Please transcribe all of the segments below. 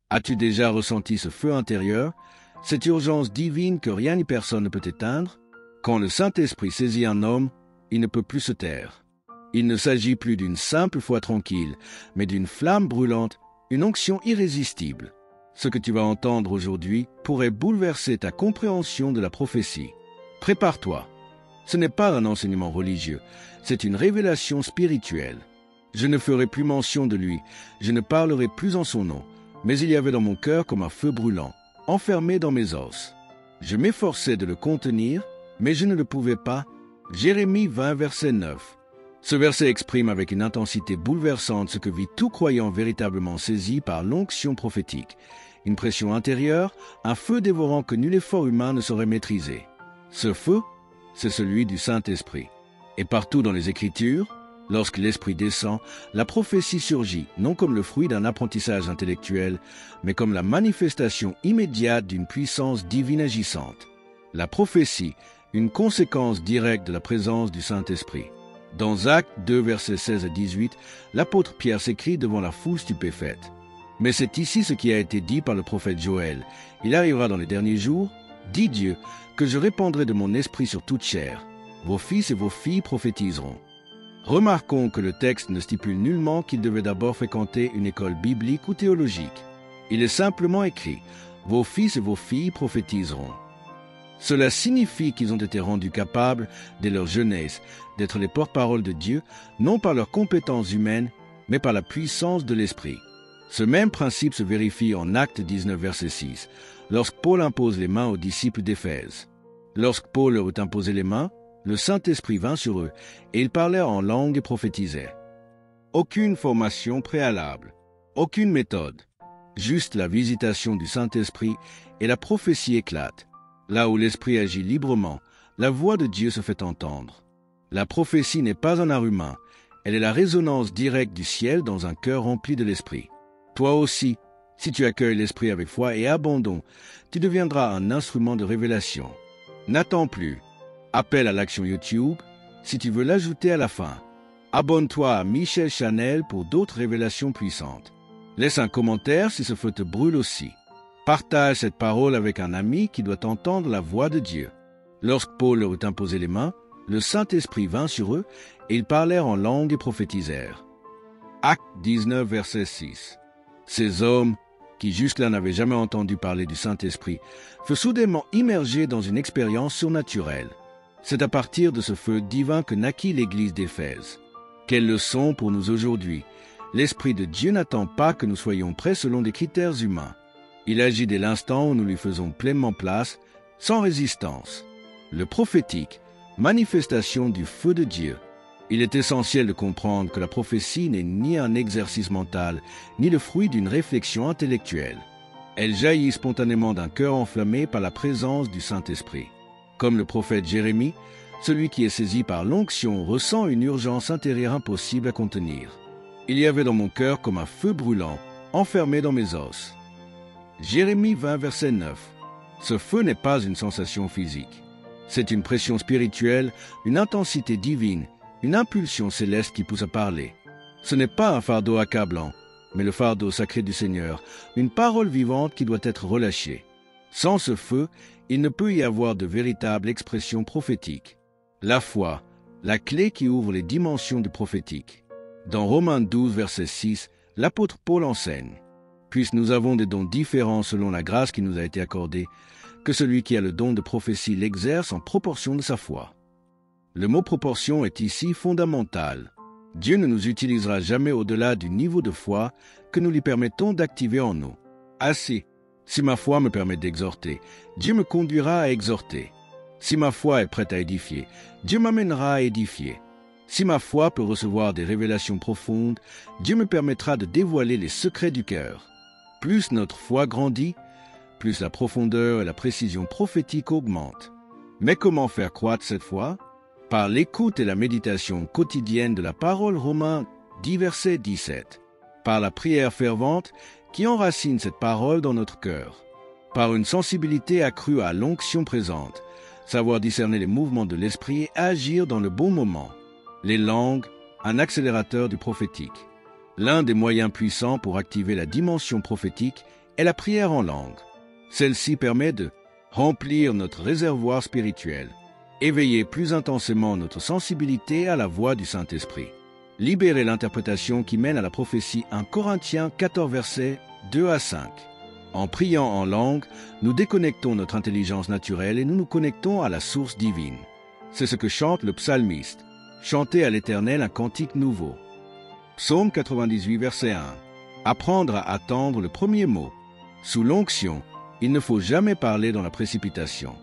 As-tu déjà ressenti ce feu intérieur, cette urgence divine que rien ni personne ne peut éteindre? Quand le Saint-Esprit saisit un homme, il ne peut plus se taire. Il ne s'agit plus d'une simple foi tranquille, mais d'une flamme brûlante, une onction irrésistible. Ce que tu vas entendre aujourd'hui pourrait bouleverser ta compréhension de la prophétie. Prépare-toi. Ce n'est pas un enseignement religieux, c'est une révélation spirituelle. Je ne ferai plus mention de lui, je ne parlerai plus en son nom, mais il y avait dans mon cœur comme un feu brûlant, enfermé dans mes os. Je m'efforçais de le contenir, mais je ne le pouvais pas. Jérémie 20, verset 9. Ce verset exprime avec une intensité bouleversante ce que vit tout croyant véritablement saisi par l'onction prophétique. Une pression intérieure, un feu dévorant que nul effort humain ne saurait maîtriser. Ce feu, c'est celui du Saint-Esprit. Et partout dans les Écritures, lorsque l'Esprit descend, la prophétie surgit non comme le fruit d'un apprentissage intellectuel, mais comme la manifestation immédiate d'une puissance divine agissante. La prophétie, une conséquence directe de la présence du Saint-Esprit. Dans Actes 2, versets 16 à 18, l'apôtre Pierre s'écrie devant la foule stupéfaite. « Mais c'est ici ce qui a été dit par le prophète Joël. Il arrivera dans les derniers jours, dit Dieu, que je répandrai de mon esprit sur toute chair. Vos fils et vos filles prophétiseront. » Remarquons que le texte ne stipule nullement qu'il devait d'abord fréquenter une école biblique ou théologique. Il est simplement écrit « Vos fils et vos filles prophétiseront ». Cela signifie qu'ils ont été rendus capables, dès leur jeunesse, d'être les porte-paroles de Dieu, non par leurs compétences humaines, mais par la puissance de l'Esprit. Ce même principe se vérifie en Actes 19, verset 6, lorsque Paul impose les mains aux disciples d'Éphèse. Lorsque Paul leur eut imposé les mains, le Saint-Esprit vint sur eux, et ils parlèrent en langue et prophétisaient. Aucune formation préalable, aucune méthode, juste la visitation du Saint-Esprit, et la prophétie éclate. Là où l'Esprit agit librement, la voix de Dieu se fait entendre. La prophétie n'est pas un art humain, elle est la résonance directe du ciel dans un cœur rempli de l'Esprit. Toi aussi, si tu accueilles l'Esprit avec foi et abandon, tu deviendras un instrument de révélation. N'attends plus. Appelle à l'action YouTube, si tu veux l'ajouter à la fin. Abonne-toi à Michel Chanel pour d'autres révélations puissantes. Laisse un commentaire si ce feu te brûle aussi. Partage cette parole avec un ami qui doit entendre la voix de Dieu. Lorsque Paul leur eut imposé les mains, le Saint-Esprit vint sur eux et ils parlèrent en langue et prophétisèrent. Acte 19, verset 6. Ces hommes, qui jusque-là n'avaient jamais entendu parler du Saint-Esprit, furent soudainement immergés dans une expérience surnaturelle. C'est à partir de ce feu divin que naquit l'Église d'Éphèse. Quelle leçon pour nous aujourd'hui! L'Esprit de Dieu n'attend pas que nous soyons prêts selon des critères humains. Il agit dès l'instant où nous lui faisons pleinement place, sans résistance. Le prophétique, manifestation du feu de Dieu. Il est essentiel de comprendre que la prophétie n'est ni un exercice mental, ni le fruit d'une réflexion intellectuelle. Elle jaillit spontanément d'un cœur enflammé par la présence du Saint-Esprit. Comme le prophète Jérémie, celui qui est saisi par l'onction ressent une urgence intérieure impossible à contenir. Il y avait dans mon cœur comme un feu brûlant, enfermé dans mes os. Jérémie 20, verset 9. Ce feu n'est pas une sensation physique. C'est une pression spirituelle, une intensité divine, une impulsion céleste qui pousse à parler. Ce n'est pas un fardeau accablant, mais le fardeau sacré du Seigneur, une parole vivante qui doit être relâchée. Sans ce feu, il ne peut y avoir de véritable expression prophétique. La foi, la clé qui ouvre les dimensions du prophétique. Dans Romains 12, verset 6, l'apôtre Paul enseigne « Puisque nous avons des dons différents selon la grâce qui nous a été accordée, que celui qui a le don de prophétie l'exerce en proportion de sa foi. » Le mot proportion est ici fondamental. Dieu ne nous utilisera jamais au-delà du niveau de foi que nous lui permettons d'activer en nous. Ainsi, si ma foi me permet d'exhorter, Dieu me conduira à exhorter. Si ma foi est prête à édifier, Dieu m'amènera à édifier. Si ma foi peut recevoir des révélations profondes, Dieu me permettra de dévoiler les secrets du cœur. Plus notre foi grandit, plus la profondeur et la précision prophétique augmentent. Mais comment faire croître cette foi? Par l'écoute et la méditation quotidienne de la parole. Romains 10, verset 17. Par la prière fervente qui enracine cette parole dans notre cœur. Par une sensibilité accrue à l'onction présente, savoir discerner les mouvements de l'esprit et agir dans le bon moment. Les langues, un accélérateur du prophétique. L'un des moyens puissants pour activer la dimension prophétique est la prière en langue. Celle-ci permet de remplir notre réservoir spirituel, éveiller plus intensément notre sensibilité à la voix du Saint-Esprit, libérer l'interprétation qui mène à la prophétie. 1 Corinthiens 14 versets 2 à 5. En priant en langue, nous déconnectons notre intelligence naturelle et nous nous connectons à la source divine. C'est ce que chante le psalmiste. Chantez à l'Éternel un cantique nouveau. Psaume 98 verset 1. Apprendre à attendre le premier mot. Sous l'onction, il ne faut jamais parler dans la précipitation.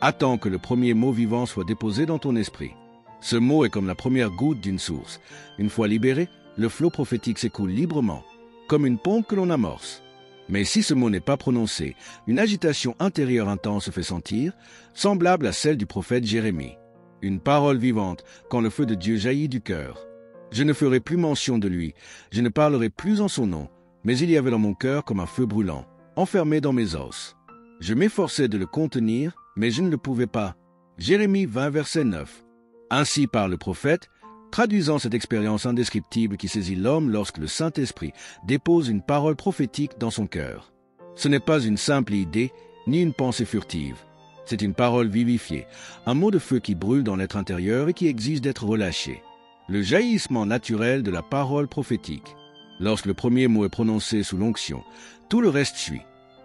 Attends que le premier mot vivant soit déposé dans ton esprit. Ce mot est comme la première goutte d'une source. Une fois libéré, le flot prophétique s'écoule librement, comme une pompe que l'on amorce. Mais si ce mot n'est pas prononcé, une agitation intérieure intense se fait sentir, semblable à celle du prophète Jérémie. Une parole vivante, quand le feu de Dieu jaillit du cœur. Je ne ferai plus mention de lui, je ne parlerai plus en son nom, mais il y avait dans mon cœur comme un feu brûlant, enfermé dans mes os. Je m'efforçais de le contenir, mais je ne le pouvais pas. Jérémie 20, verset 9. Ainsi parle le prophète, traduisant cette expérience indescriptible qui saisit l'homme lorsque le Saint-Esprit dépose une parole prophétique dans son cœur. Ce n'est pas une simple idée, ni une pensée furtive. C'est une parole vivifiée, un mot de feu qui brûle dans l'être intérieur et qui exige d'être relâché. Le jaillissement naturel de la parole prophétique. Lorsque le premier mot est prononcé sous l'onction, tout le reste suit,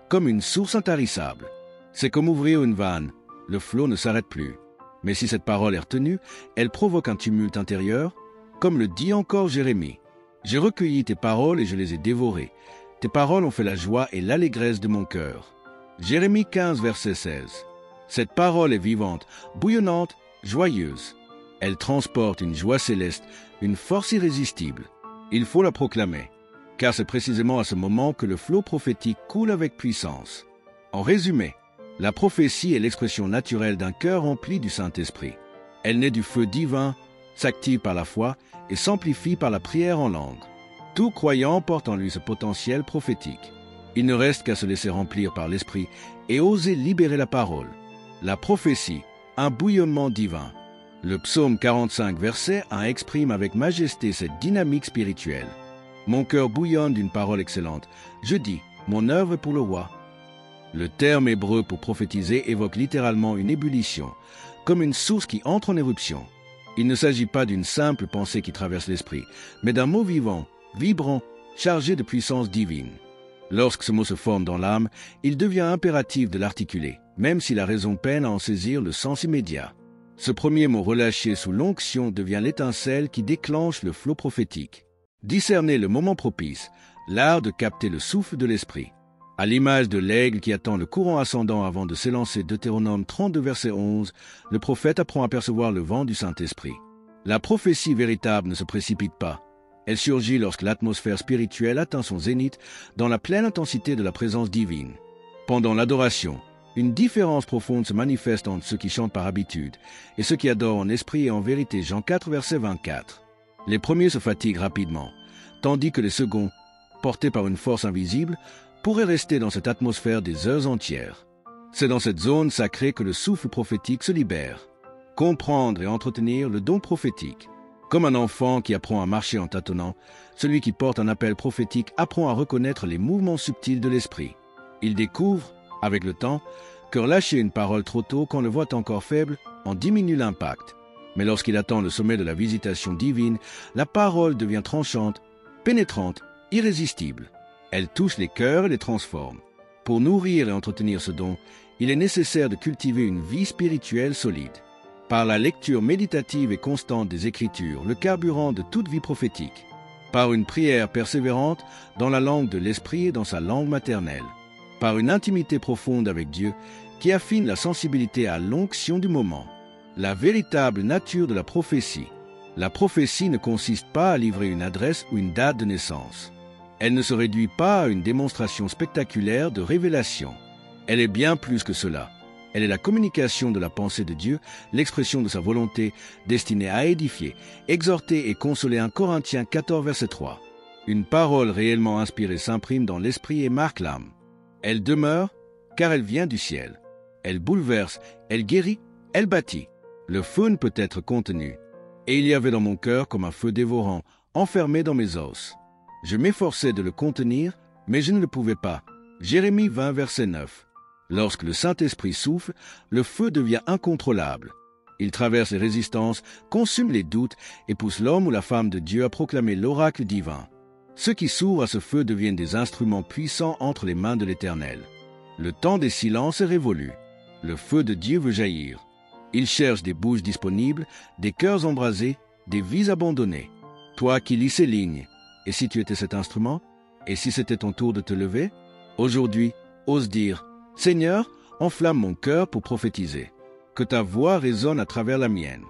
comme une source intarissable. C'est comme ouvrir une vanne, le flot ne s'arrête plus. Mais si cette parole est retenue, elle provoque un tumulte intérieur, comme le dit encore Jérémie. J'ai recueilli tes paroles et je les ai dévorées. Tes paroles ont fait la joie et l'allégresse de mon cœur. Jérémie 15, verset 16. Cette parole est vivante, bouillonnante, joyeuse. Elle transporte une joie céleste, une force irrésistible. Il faut la proclamer, car c'est précisément à ce moment que le flot prophétique coule avec puissance. En résumé, la prophétie est l'expression naturelle d'un cœur rempli du Saint-Esprit. Elle naît du feu divin, s'active par la foi et s'amplifie par la prière en langue. Tout croyant porte en lui ce potentiel prophétique. Il ne reste qu'à se laisser remplir par l'Esprit et oser libérer la parole. La prophétie, un bouillonnement divin. Le psaume 45, verset 1 exprime avec majesté cette dynamique spirituelle. Mon cœur bouillonne d'une parole excellente. Je dis, mon œuvre est pour le roi. Le terme hébreu pour prophétiser évoque littéralement une ébullition, comme une source qui entre en éruption. Il ne s'agit pas d'une simple pensée qui traverse l'esprit, mais d'un mot vivant, vibrant, chargé de puissance divine. Lorsque ce mot se forme dans l'âme, il devient impératif de l'articuler, même si la raison peine à en saisir le sens immédiat. Ce premier mot relâché sous l'onction devient l'étincelle qui déclenche le flot prophétique. Discerner le moment propice, l'art de capter le souffle de l'esprit. À l'image de l'aigle qui attend le courant ascendant avant de s'élancer, Deutéronome 32, verset 11, le prophète apprend à percevoir le vent du Saint-Esprit. La prophétie véritable ne se précipite pas. Elle surgit lorsque l'atmosphère spirituelle atteint son zénith dans la pleine intensité de la présence divine. Pendant l'adoration, une différence profonde se manifeste entre ceux qui chantent par habitude et ceux qui adorent en esprit et en vérité. Jean 4, verset 24. Les premiers se fatiguent rapidement, tandis que les seconds, portés par une force invisible, pourraient rester dans cette atmosphère des heures entières. C'est dans cette zone sacrée que le souffle prophétique se libère. Comprendre et entretenir le don prophétique. Comme un enfant qui apprend à marcher en tâtonnant, celui qui porte un appel prophétique apprend à reconnaître les mouvements subtils de l'esprit. Il découvre, avec le temps, que relâcher une parole trop tôt quand le voix est encore faible en diminue l'impact. Mais lorsqu'il atteint le sommet de la visitation divine, la parole devient tranchante, pénétrante, irrésistible. Elle touche les cœurs et les transforme. Pour nourrir et entretenir ce don, il est nécessaire de cultiver une vie spirituelle solide. Par la lecture méditative et constante des Écritures, le carburant de toute vie prophétique. Par une prière persévérante dans la langue de l'Esprit et dans sa langue maternelle. Par une intimité profonde avec Dieu qui affine la sensibilité à l'onction du moment. La véritable nature de la prophétie. La prophétie ne consiste pas à livrer une adresse ou une date de naissance. Elle ne se réduit pas à une démonstration spectaculaire de révélation. Elle est bien plus que cela. Elle est la communication de la pensée de Dieu, l'expression de sa volonté, destinée à édifier, exhorter et consoler. 1 Corinthiens 14, verset 3. Une parole réellement inspirée s'imprime dans l'esprit et marque l'âme. Elle demeure, car elle vient du ciel. Elle bouleverse, elle guérit, elle bâtit. Le feu ne peut être contenu. Et il y avait dans mon cœur comme un feu dévorant, enfermé dans mes os. Je m'efforçais de le contenir, mais je ne le pouvais pas. Jérémie 20, verset 9. Lorsque le Saint-Esprit souffle, le feu devient incontrôlable. Il traverse les résistances, consume les doutes et pousse l'homme ou la femme de Dieu à proclamer l'oracle divin. Ceux qui s'ouvrent à ce feu deviennent des instruments puissants entre les mains de l'Éternel. Le temps des silences est révolu. Le feu de Dieu veut jaillir. Il cherche des bouches disponibles, des cœurs embrasés, des vies abandonnées. Toi qui lis ces lignes, et si tu étais cet instrument? Et si c'était ton tour de te lever? Aujourd'hui, ose dire, « Seigneur, enflamme mon cœur pour prophétiser. Que ta voix résonne à travers la mienne. »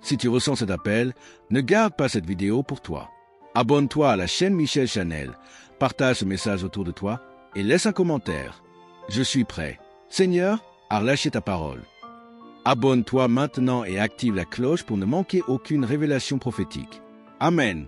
Si tu ressens cet appel, ne garde pas cette vidéo pour toi. Abonne-toi à la chaîne Michel Chanel, partage ce message autour de toi et laisse un commentaire. Je suis prêt, Seigneur, à relâcher ta parole. Abonne-toi maintenant et active la cloche pour ne manquer aucune révélation prophétique. Amen.